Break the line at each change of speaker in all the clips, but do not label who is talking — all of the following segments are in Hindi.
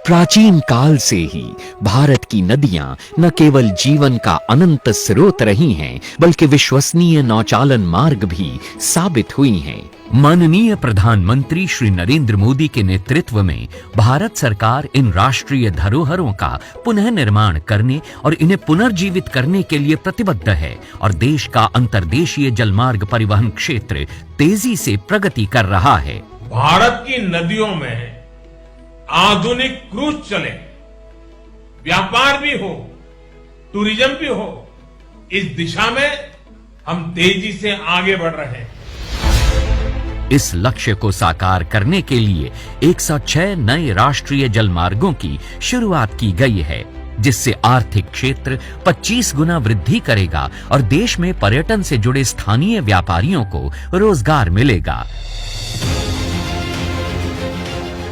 प्राचीन काल से ही भारत की नदियां न केवल जीवन का अनंत स्रोत रही हैं, बल्कि विश्वसनीय नौचालन मार्ग भी साबित हुई हैं। माननीय प्रधानमंत्री श्री नरेंद्र मोदी के नेतृत्व में भारत सरकार इन राष्ट्रीय धरोहरों का पुनः निर्माण करने और इन्हें पुनर्जीवित करने के लिए प्रतिबद्ध है और देश का अंतर्देशीय जलमार्ग परिवहन क्षेत्र तेजी से प्रगति कर रहा है।
भारत की नदियों में आधुनिक क्रूज चले, व्यापार भी हो, टूरिज्म भी हो, इस दिशा में हम तेजी से आगे बढ़ रहे हैं।
इस लक्ष्य को साकार करने के लिए 106 नए राष्ट्रीय जलमार्गों की शुरुआत की गई है, जिससे आर्थिक क्षेत्र 25 गुना वृद्धि करेगा और देश में पर्यटन से जुड़े स्थानीय व्यापारियों को रोजगार मिलेगा।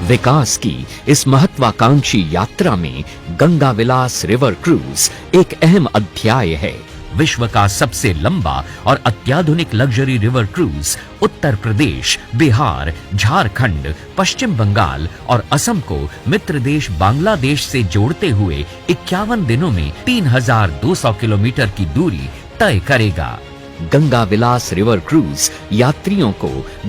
विकास की इस महत्वाकांक्षी यात्रा में गंगा विलास रिवर क्रूज एक अहम अध्याय है। विश्व का सबसे लंबा और अत्याधुनिक luxury river cruise Uttar Pradesh, Bihar, Jharkhand, पश्चिम बंगाल और असम को मित्र देश बांग्लादेश से जोड़ते हुए 51 दिनों में 3200 किलोमीटर की दूरी तय करेगा। गंगा विलास रिवर क्रूज यात्रियों को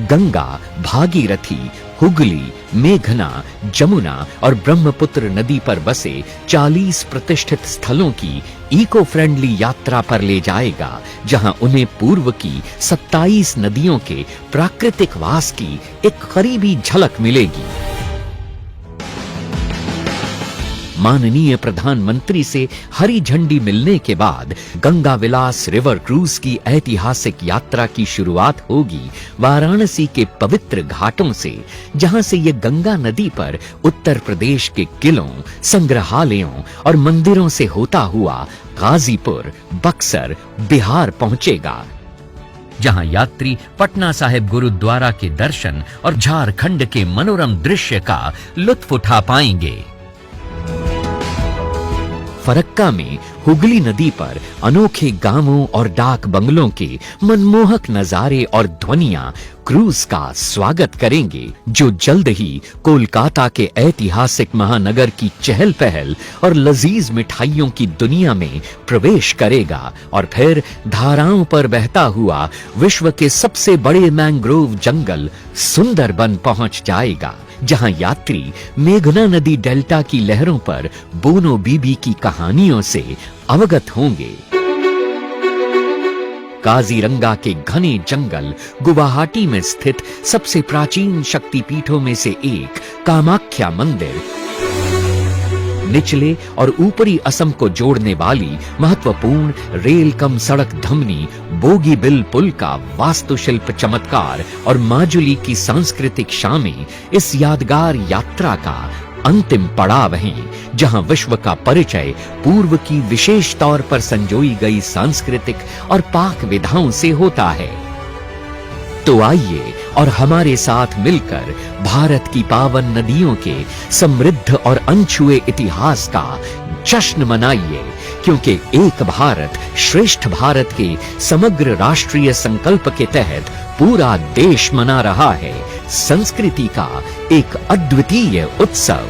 गंगा, भागीरथी, हुगली, मेघना, जमुना और ब्रह्मपुत्र नदी पर बसे 40 प्रतिष्ठित स्थलों की इको फ्रेंडली यात्रा पर ले जाएगा, जहां उन्हें पूर्व की 27 नदियों के प्राकृतिक वास की एक करीबी झलक मिलेगी। माननीय प्रधानमंत्री से हरी झंडी मिलने के बाद गंगा विलास रिवर क्रूज की ऐतिहासिक यात्रा की शुरुआत होगी वाराणसी के पवित्र घाटों से, जहां से ये गंगा नदी पर उत्तर प्रदेश के किलों, संग्रहालयों और मंदिरों से होता हुआ गाजीपुर, बक्सर, बिहार पहुंचेगा, जहां यात्री पटना साहिब गुरुद्वारा के दर्शन और झारखंड के मनोरम दृश्य का लुत्फ उठा पाएंगे। फरक्का में हुगली नदी पर अनोखे गांवों और डाक बंगलों के मनमोहक नजारे और ध्वनियां क्रूज का स्वागत करेंगे, जो जल्द ही कोलकाता के ऐतिहासिक महानगर की चहल पहल और लजीज मिठाइयों की दुनिया में प्रवेश करेगा और फिर धाराओं पर बहता हुआ विश्व के सबसे बड़े मैंग्रोव जंगल सुंदरबन पहुंच जाएगा, जहां यात्री मेघना नदी डेल्टा की लहरों पर बोनो बीबी की कहानियों से अवगत होंगे। काजीरंगा के घने जंगल गुवाहाटी में स्थित सबसे प्राचीन शक्तिपीठों में से एक कामाख्या मंदिर, निचले और ऊपरी असम को जोड़ने वाली महत्वपूर्ण रेल कम सड़क धमनी बोगीबिल पुल का वास्तुशिल्प चमत्कार और माजुली की सांस्कृतिक शामें इस यादगार यात्रा का अंतिम पड़ाव हैं, जहां विश्व का परिचय पूर्व की विशेष तौर पर संजोई गई सांस्कृतिक और पाक विधाओं से होता है। तो आइए और हमारे साथ मिलकर भारत की पावन नदियों के समृद्ध और अनछुए इतिहास का जश्न मनाइए, क्योंकि एक भारत श्रेष्ठ भारत के समग्र राष्ट्रीय संकल्प के तहत पूरा देश मना रहा है संस्कृति का एक अद्वितीय उत्सव।